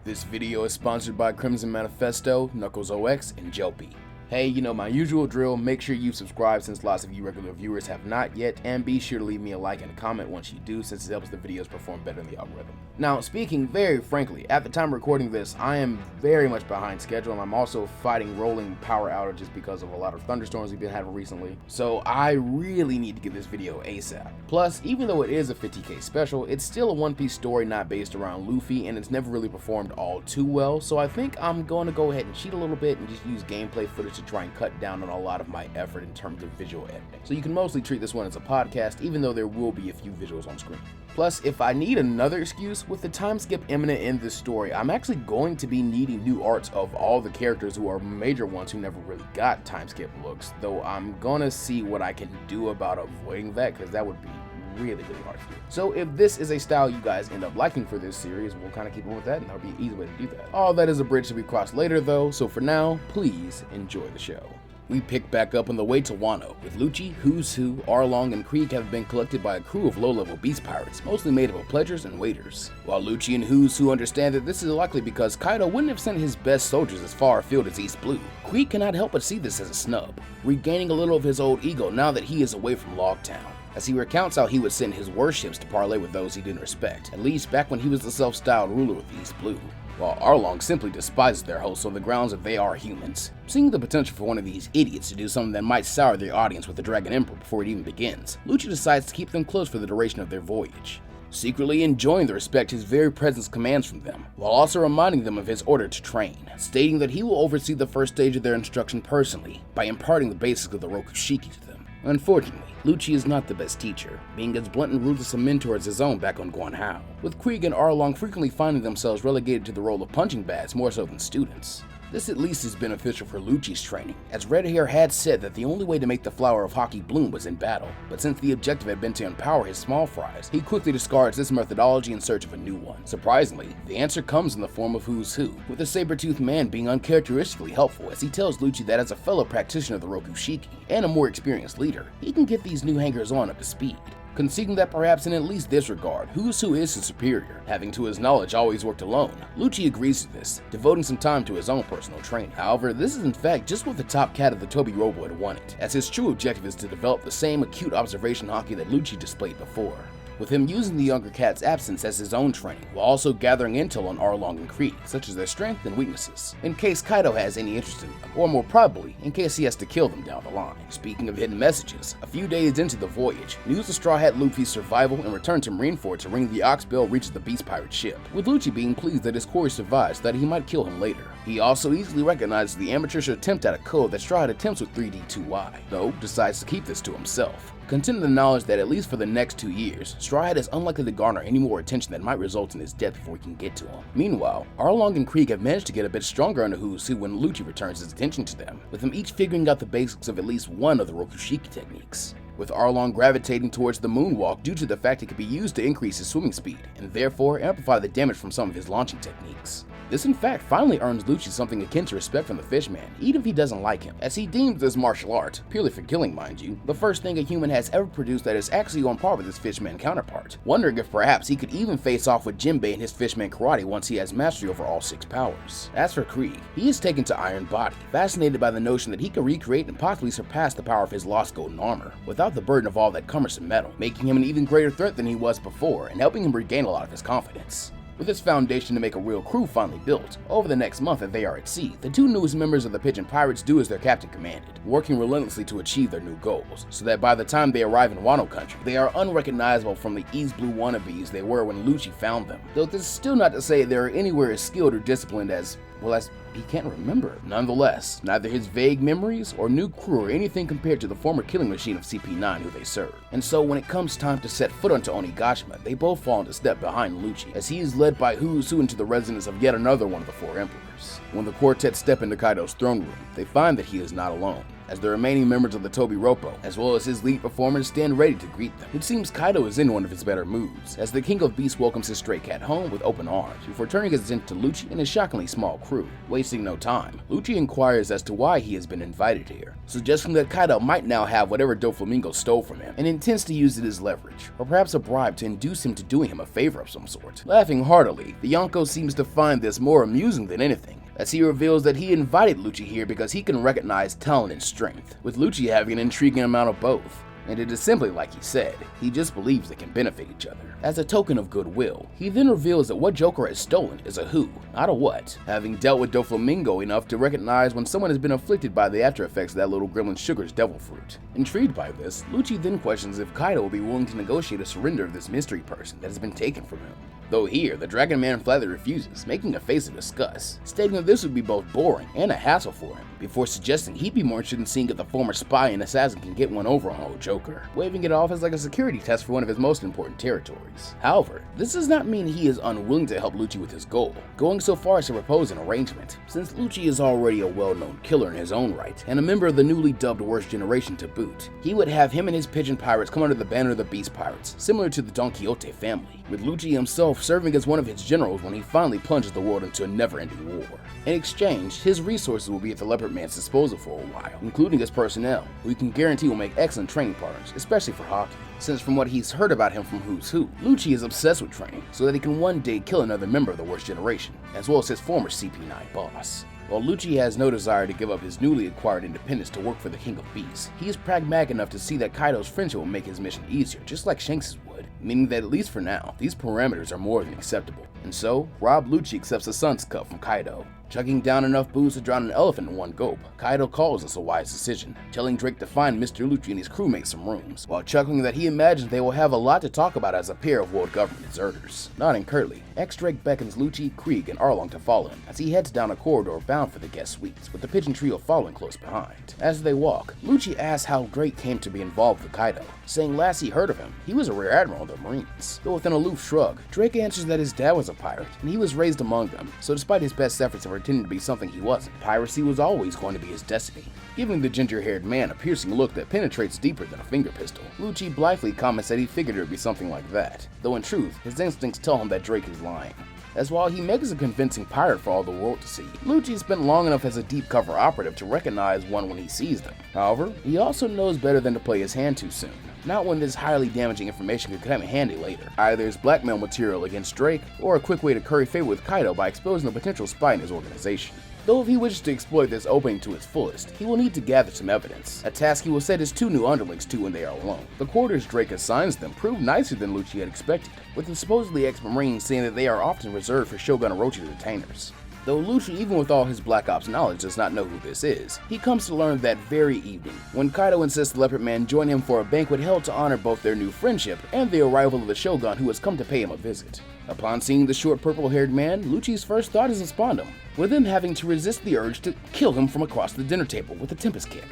This video is sponsored by Crimson Manifesto, Knuckles OX, and Jelpy. Hey, you know my usual drill, make sure you subscribe since lots of you regular viewers have not yet, and be sure to leave me a like and a comment once you do since it helps the videos perform better in the algorithm. Now, speaking very frankly, at the time of recording this, I am very much behind schedule and I'm also fighting rolling power outages because of a lot of thunderstorms we've been having recently, so I really need to get this video ASAP. Plus, even though it is a 50k special, it's still a One Piece story not based around Luffy and it's never really performed all too well, so I think I'm going to go ahead and cheat a little bit and just use gameplay footage to try and cut down on a lot of my effort in terms of visual editing. So you can mostly treat this one as a podcast, even though there will be a few visuals on screen. Plus, if I need another excuse, with the time skip imminent in this story, I'm actually going to be needing new arts of all the characters who are major ones who never really got time skip looks, though I'm gonna see what I can do about avoiding that, because that would be really hard to do. So if this is a style you guys end up liking for this series, we'll kind of keep on with that and that'll be an easy way to do that. All that is a bridge to be crossed later though, so for now, please enjoy the show. We pick back up on the way to Wano, with Lucci, Who's Who, Arlong, and Krieg have been collected by a crew of low-level beast pirates, mostly made up of pledgers and waiters. While Lucci and Who's Who understand that this is likely because Kaido wouldn't have sent his best soldiers as far afield as East Blue, Krieg cannot help but see this as a snub, regaining a little of his old ego now that he is away from Logtown, as he recounts how he would send his worst ships to parley with those he didn't respect, at least back when he was the self-styled ruler of East Blue, while Arlong simply despises their hosts on the grounds that they are humans. Seeing the potential for one of these idiots to do something that might sour their audience with the Dragon Emperor before it even begins, Lucci decides to keep them close for the duration of their voyage, secretly enjoying the respect his very presence commands from them, while also reminding them of his order to train, stating that he will oversee the first stage of their instruction personally by imparting the basics of the Rokushiki to them. Unfortunately, Lucci is not the best teacher, being as blunt and ruthless a mentor as his own back on Guanhao, with Krieg and Arlong frequently finding themselves relegated to the role of punching bags more so than students. This at least is beneficial for Lucci's training, as Red Hair had said that the only way to make the flower of Haki bloom was in battle, but since the objective had been to empower his small fries, he quickly discards this methodology in search of a new one. Surprisingly, the answer comes in the form of Who's Who, with the saber-toothed man being uncharacteristically helpful as he tells Lucci that as a fellow practitioner of the Rokushiki, and a more experienced leader, he can get these new hangers-on up to speed, conceding that perhaps in at least this regard, Who's Who is his superior, having to his knowledge always worked alone. Lucci agrees to this, devoting some time to his own personal training. However, this is in fact just what the top cat of the Tobi Ropo had wanted, as his true objective is to develop the same acute observation Haki that Lucci displayed before, with him using the younger cat's absence as his own training, while also gathering intel on Arlong and Krieg, such as their strength and weaknesses, in case Kaido has any interest in them, or more probably, in case he has to kill them down the line. Speaking of hidden messages, a few days into the voyage, news of Straw Hat Luffy's survival and return to Marineford to ring the Ox Bell reaches the Beast Pirate ship, with Lucci being pleased that his quarry survives so that he might kill him later. He also easily recognizes the amateurish attempt at a code that Straw Hat attempts with 3D2Y, though decides to keep this to himself, content in the knowledge that at least for the next 2 years, Straw Hat is unlikely to garner any more attention that might result in his death before he can get to him. Meanwhile, Arlong and Krieg have managed to get a bit stronger under Who's Who when Lucci returns his attention to them, with them each figuring out the basics of at least one of the Rokushiki techniques, with Arlong gravitating towards the moonwalk due to the fact it could be used to increase his swimming speed, and therefore amplify the damage from some of his launching techniques. This in fact finally earns Lucci something akin to respect from the Fishman, even if he doesn't like him, as he deems this martial art, purely for killing mind you, the first thing a human has ever produced that is actually on par with his Fishman counterpart, wondering if perhaps he could even face off with Jinbei and his Fishman karate once he has mastery over all 6 powers. As for Krieg, he is taken to Iron Body, fascinated by the notion that he could recreate and possibly surpass the power of his lost golden armor, without the burden of all that cumbersome metal, making him an even greater threat than he was before and helping him regain a lot of his confidence. With this foundation to make a real crew finally built, over the next month that they are at sea, the 2 newest members of the Pigeon Pirates do as their captain commanded, working relentlessly to achieve their new goals, so that by the time they arrive in Wano country, they are unrecognizable from the East Blue wannabes they were when Lucci found them, though this is still not to say they are anywhere as skilled or disciplined as, well, as he can't remember. Nonetheless, neither his vague memories or new crew are anything compared to the former killing machine of CP9 who they serve. And so when it comes time to set foot onto Onigoshima, they both fall into step behind Lucci, as he is led by Who's Who into the residence of yet another one of the 4 emperors. When the quartet step into Kaido's throne room, they find that he is not alone. as the remaining members of the Tobi Ropo, as well as his lead performers, stand ready to greet them. It seems Kaido is in one of his better moods, as the King of Beasts welcomes his stray cat home with open arms, before turning his attention to Lucci and his shockingly small crew. Wasting no time, Lucci inquires as to why he has been invited here, suggesting that Kaido might now have whatever Doflamingo stole from him, and intends to use it as leverage, or perhaps a bribe to induce him to doing him a favor of some sort. Laughing heartily, the Yonko seems to find this more amusing than anything, as he reveals that he invited Lucci here because he can recognize talent and strength, with Lucci having an intriguing amount of both. And it is simply like he said, he just believes they can benefit each other. As a token of goodwill, he then reveals that what Joker has stolen is a who, not a what, having dealt with Doflamingo enough to recognize when someone has been afflicted by the after effects of that little gremlin Sugar's devil fruit. Intrigued by this, Lucci then questions if Kaido will be willing to negotiate a surrender of this mystery person that has been taken from him. Though here, the Dragon Man flatly refuses, making a face of disgust, stating that this would be both boring and a hassle for him, before suggesting he'd be more interested in seeing if the former spy and assassin can get one over on old Joker, waving it off as like a security test for one of his most important territories. However, this does not mean he is unwilling to help Lucci with his goal, going so far as to propose an arrangement, since Lucci is already a well-known killer in his own right, and a member of the newly dubbed Worst Generation to boot. He would have him and his pigeon pirates come under the banner of the Beast Pirates, similar to the Don Quixote family, with Lucci himself serving as one of his generals when he finally plunges the world into a never-ending war. In exchange, his resources will be at the Leopard Man's disposal for a while, including his personnel, who he can guarantee will make excellent training partners, especially for hockey, since from what he's heard about him from Who's Who, Lucci is obsessed with training so that he can one day kill another member of the Worst Generation, as well as his former CP9 boss. While Lucci has no desire to give up his newly acquired independence to work for the King of Beasts, he is pragmatic enough to see that Kaido's friendship will make his mission easier, just like Shanks' would, meaning that at least for now, these parameters are more than acceptable. And so, Rob Lucci accepts a Sun's Cup from Kaido. Chugging down enough booze to drown an elephant in one gulp, Kaido calls this a wise decision, telling Drake to find Mr. Lucci and his crewmates some rooms, while chuckling that he imagines they will have a lot to talk about as a pair of world government deserters. Nodding curtly, ex-Drake beckons Lucci, Krieg, and Arlong to follow him as he heads down a corridor bound for the guest suites, with the pigeon trio following close behind. As they walk, Lucci asks how Drake came to be involved with Kaido, saying last he heard of him, he was a rear admiral of the Marines. Though with an aloof shrug, Drake answers that his dad was a pirate, and he was raised among them, so despite his best efforts of pretending to be something he wasn't, piracy was always going to be his destiny. Giving the ginger-haired man a piercing look that penetrates deeper than a finger pistol, Lucci blithely comments that he figured it would be something like that, though in truth, his instincts tell him that Drake is lying. As while he makes a convincing pirate for all the world to see, Lucci has spent long enough as a deep cover operative to recognize one when he sees them. However, he also knows better than to play his hand too soon, not when this highly damaging information could come in handy later, either as blackmail material against Drake, or a quick way to curry favor with Kaido by exposing a potential spy in his organization. Though if he wishes to exploit this opening to its fullest, he will need to gather some evidence, a task he will set his two new underlings to when they are alone. The quarters Drake assigns them prove nicer than Lucci had expected, with the supposedly ex-Marines saying that they are often reserved for Shogun Orochi's retainers. Though Lucci, even with all his Black Ops knowledge, does not know who this is, he comes to learn that very evening, when Kaido insists the Leopard Man join him for a banquet held to honor both their new friendship and the arrival of the Shogun who has come to pay him a visit. Upon seeing the short purple-haired man, Lucci's first thought is to spawn him, with him having to resist the urge to kill him from across the dinner table with a Tempest kick.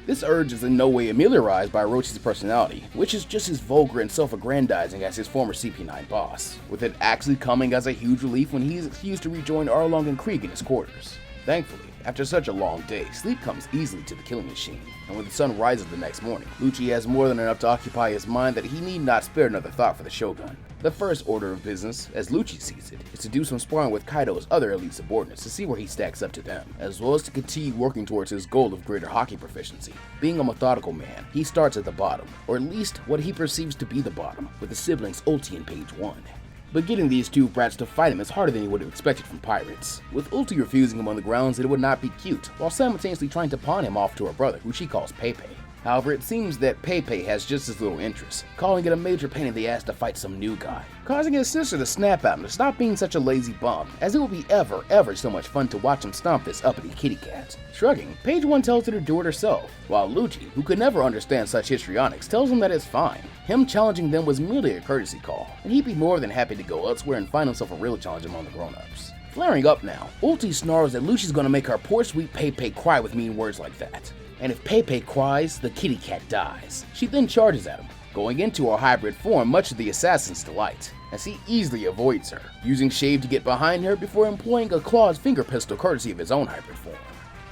This urge is in no way ameliorized by Orochi's personality, which is just as vulgar and self-aggrandizing as his former CP9 boss, with it actually coming as a huge relief when he is excused to rejoin Arlong and Krieg in his quarters. Thankfully, after such a long day, sleep comes easily to the killing machine, and when the sun rises the next morning, Lucci has more than enough to occupy his mind that he need not spare another thought for the Shogun. The first order of business, as Lucci sees it, is to do some sparring with Kaido's other elite subordinates to see where he stacks up to them, as well as to continue working towards his goal of greater hockey proficiency. Being a methodical man, he starts at the bottom, or at least what he perceives to be the bottom, with the siblings Ulti in page 1. But getting these two brats to fight him is harder than he would have expected from pirates, with Ulti refusing him on the grounds that it would not be cute, while simultaneously trying to pawn him off to her brother, who she calls Pepe. However, it seems that Pepe has just as little interest, calling it a major pain in the ass to fight some new guy, causing his sister to snap at him to stop being such a lazy bum, as it will be ever so much fun to watch him stomp this uppity kitty cat. Shrugging, page 1 tells her to do it herself, while Lucci, who could never understand such histrionics, tells him that it's fine. Him challenging them was merely a courtesy call, and he'd be more than happy to go elsewhere and find himself a real challenge among the grown-ups. Flaring up now, Ulti snarls that Lucci's gonna make her poor sweet Pepe cry with mean words like that. And if Pepe cries, the kitty cat dies. She then charges at him, going into her hybrid form much to the assassin's delight, as he easily avoids her, using Shave to get behind her before employing a clawed finger pistol courtesy of his own hybrid form.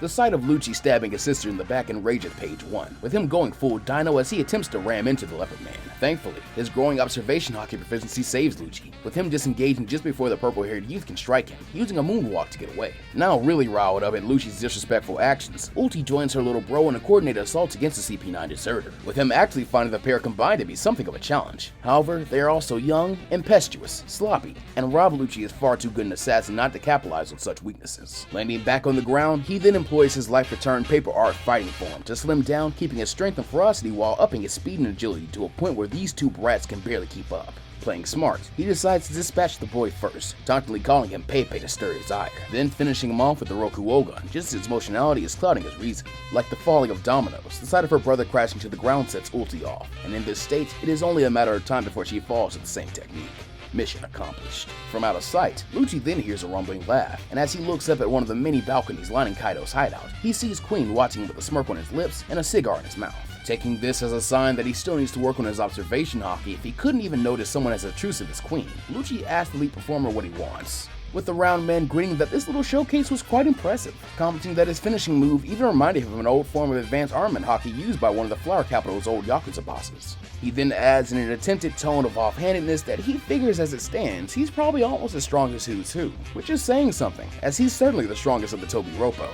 The sight of Lucci stabbing his sister in the back enrageth page 1, with him going full dino as he attempts to ram into the leopard man. Thankfully, his growing observation hockey proficiency saves Lucci, with him disengaging just before the purple-haired youth can strike him, using a moonwalk to get away. Now really riled up at Lucci's disrespectful actions, Ulti joins her little bro in a coordinated assault against the CP9 deserter, with him actually finding the pair combined to be something of a challenge. However, they are also young, impetuous, sloppy, and Rob Lucci is far too good an assassin not to capitalize on such weaknesses. Landing back on the ground, he then employs his life-return paper art fighting form to slim down, keeping his strength and ferocity while upping his speed and agility to a point where these two brats can barely keep up. Playing smart, he decides to dispatch the boy first, tauntingly calling him Pepe to stir his ire, then finishing him off with the Roku gun, just as his emotionality is clouding his reason. Like the falling of dominoes, the sight of her brother crashing to the ground sets Ulti off, and in this state, it is only a matter of time before she falls with the same technique. Mission accomplished. From out of sight, Lucci then hears a rumbling laugh, and as he looks up at one of the many balconies lining Kaido's hideout, he sees Queen watching him with a smirk on his lips and a cigar in his mouth. Taking this as a sign that he still needs to work on his observation hockey if he couldn't even notice someone as obtrusive as Queen, Lucci asks the lead performer what he wants, with the round man grinning that this little showcase was quite impressive, commenting that his finishing move even reminded him of an old form of advanced armament hockey used by one of the Flower Capital's old Yakuza bosses. He then adds in an attempted tone of offhandedness that he figures as it stands, he's probably almost as strong as Who's Who, which is saying something, as he's certainly the strongest of the Tobi Ropo.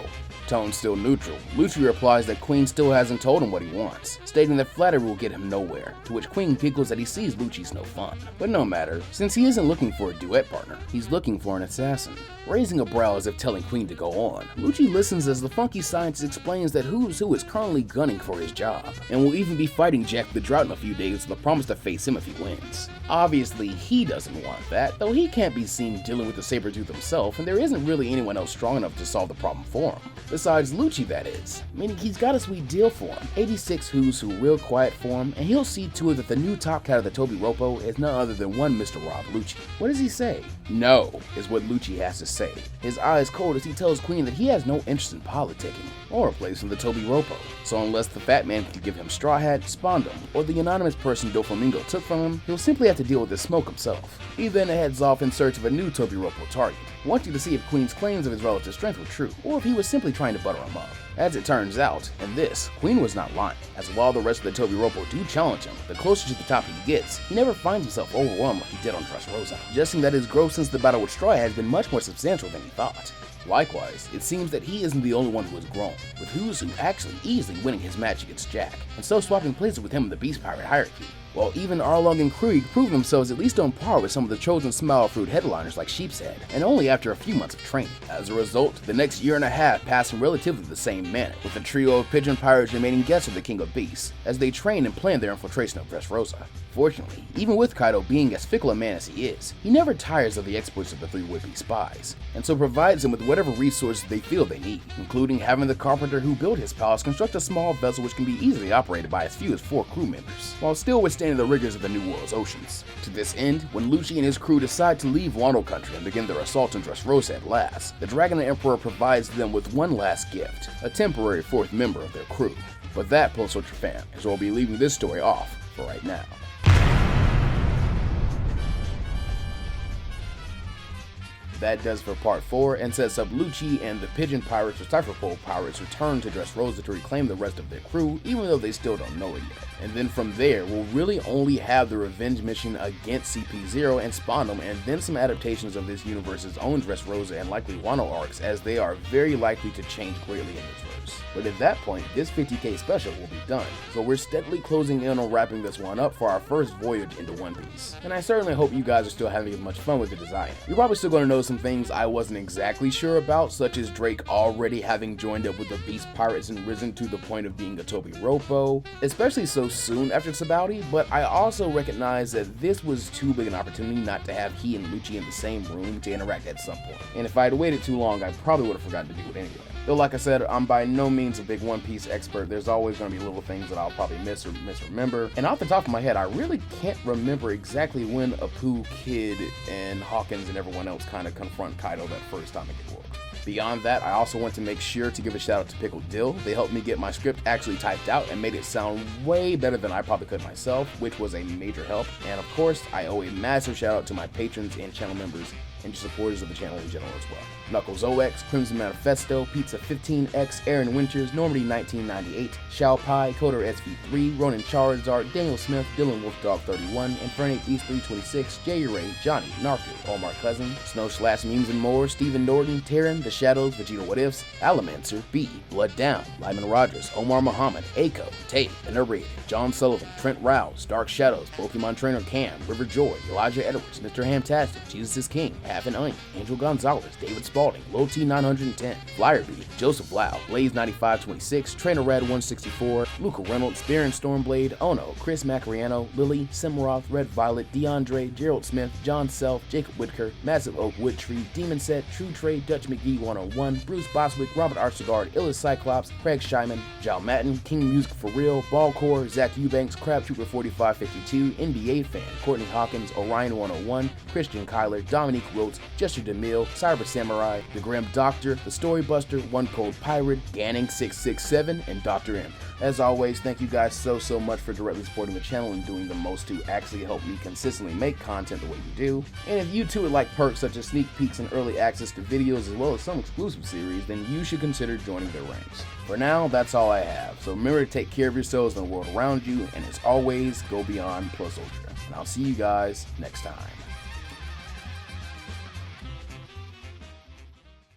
Tone still neutral, Lucci replies that Queen still hasn't told him what he wants, stating that flattery will get him nowhere, to which Queen giggles that he sees Lucci's no fun. But no matter, since he isn't looking for a duet partner, he's looking for an assassin. Raising a brow as if telling Queen to go on, Lucci listens as the funky scientist explains that Who's Who is currently gunning for his job, and will even be fighting Jack the Drought in a few days with a promise to face him if he wins. Obviously, he doesn't want that, though he can't be seen dealing with the Sabretooth himself, and there isn't really anyone else strong enough to solve the problem for him. Besides Lucci, that is. Meaning he's got a sweet deal for him. 86 Who's Who real quiet for him, and he'll see to it that the new top cat of the Tobi Ropo is none other than one Mr. Rob Lucci. What does he say? No, is what Lucci has to say. His eyes cold as he tells Queen that he has no interest in politicking, or replacing the Tobi Ropo. So unless the fat man can give him Straw Hat, Spondum, or the anonymous person Doflamingo took from him, he'll simply have to deal with the smoke himself. He then heads off in search of a new Tobi Ropo target, wanting to see if Queen's claims of his relative strength were true, or if he was simply trying to butter him up. As it turns out, in this, Queen was not lying, as while the rest of the Tobi Ropo do challenge him, the closer to the top he gets, he never finds himself overwhelmed like he did on Dressrosa, suggesting that his growth since the battle with Straw Hat has been much more substantial than he thought. Likewise, it seems that he isn't the only one who has grown, with Who's Who actually easily winning his match against Jack, and so swapping places with him in the Beast Pirate hierarchy, while even Arlong and Krieg prove themselves at least on par with some of the chosen Smile Fruit headliners like Sheepshead, and only after a few months of training. As a result, the next year and a half pass in relatively the same manner, with the trio of pigeon pirates remaining guests of the King of Beasts, as they train and plan their infiltration of Dressrosa. Fortunately, even with Kaido being as fickle a man as he is, he never tires of the exploits of the three would-be spies, and so provides them with whatever resources they feel they need, including having the carpenter who built his palace construct a small vessel which can be easily operated by as few as 4 crew members, while still withstanding the rigors of the New World's oceans. To this end, when Lucci and his crew decide to leave Wano Country and begin their assault on Dressrosa at last, the Dragon Emperor provides them with one last gift, a temporary 4th member of their crew. But that, Pulse Ultra fam, is where we'll be leaving this story off for right now. That does for part 4 and sets up Lucci and the Pigeon Pirates or Cypher Pole Pirates return to Dressrosa to reclaim the rest of their crew, even though they still don't know it yet. And then from there, we'll really only have the revenge mission against CP0 and Spondum, and then some adaptations of this universe's own Dressrosa and likely Wano arcs, as they are very likely to change greatly in this verse. But at that point, this 50k special will be done, so we're steadily closing in on wrapping this one up for our first voyage into One Piece. And I certainly hope you guys are still having as much fun with it as I am. You're probably still going to notice some things I wasn't exactly sure about, such as Drake already having joined up with the Beast Pirates and risen to the point of being a Tobi Ropo, especially so soon after Sabaody, but I also recognize that this was too big an opportunity not to have he and Lucci in the same room to interact at some point. And if I had waited too long, I probably would have forgotten to do it anyway. Though like I said, I'm by no means a big One Piece expert, there's always going to be little things that I'll probably miss or misremember. And off the top of my head, I really can't remember exactly when Apu, Kid, and Hawkins and everyone else kind of confront Kaido that first time it worked. Beyond that, I also want to make sure to give a shout out to Pickled Dill. They helped me get my script actually typed out and made it sound way better than I probably could myself, which was a major help. And of course, I owe a massive shout out to my patrons and channel members and just supporters of the channel in general as well. Knuckles OX, Crimson Manifesto, Pizza 15X, Aaron Winters, Normandy 1998, Shao Pai, Coder SV3, Ronan Charizard, Daniel Smith, Dylan Wolfdog 31, Infernate Beast 326, Jay Ray, Johnny, Narco, Omar Cousin, Snow Slash Memes and More, Stephen Norton, Terran, The Shadows, Vegeta What Ifs, Alamancer, B, Blood Down, Lyman Rogers, Omar Muhammad, Aiko, Tate, Interrated, John Sullivan, Trent Rouse, Dark Shadows, Pokemon Trainer Cam, River Joy, Elijah Edwards, Mr. Hamtastic, Jesus is King, Half and Onion, Angel Gonzalez, David Spalding, Low T 910, Flyerbee, Joseph Lau, Blaze 9526, Trainer Rad 164, Luca Reynolds, Baron Stormblade, Ono, Chris Macriano, Lily, Simroth, Red Violet, DeAndre, Gerald Smith, John Self, Jacob Whitaker, Massive Oak Woodtree, Demon Set, True Trade, Dutch McGee 101, Bruce Boswick, Robert Archegard, Illis Cyclops, Craig Shyman, Jal Matten, King Music for Real, Ballcore, Zach Eubanks, Crab Trooper 4552, NBA Fan, Courtney Hawkins, Orion 101, Christian Kyler, Dominique Rhodes, Jester DeMille, Cyber Samurai, The Grim Doctor, The Storybuster, One Cold Pirate, Ganning 667, and Dr. M. As always, thank you guys so much for directly supporting the channel and doing the most to actually help me consistently make content the way you do. And if you too would like perks such as sneak peeks and early access to videos as well as some exclusive series, then you should consider joining their ranks. For now, that's all I have, so remember to take care of yourselves and the world around you, and as always, go beyond plus ultra. And I'll see you guys next time.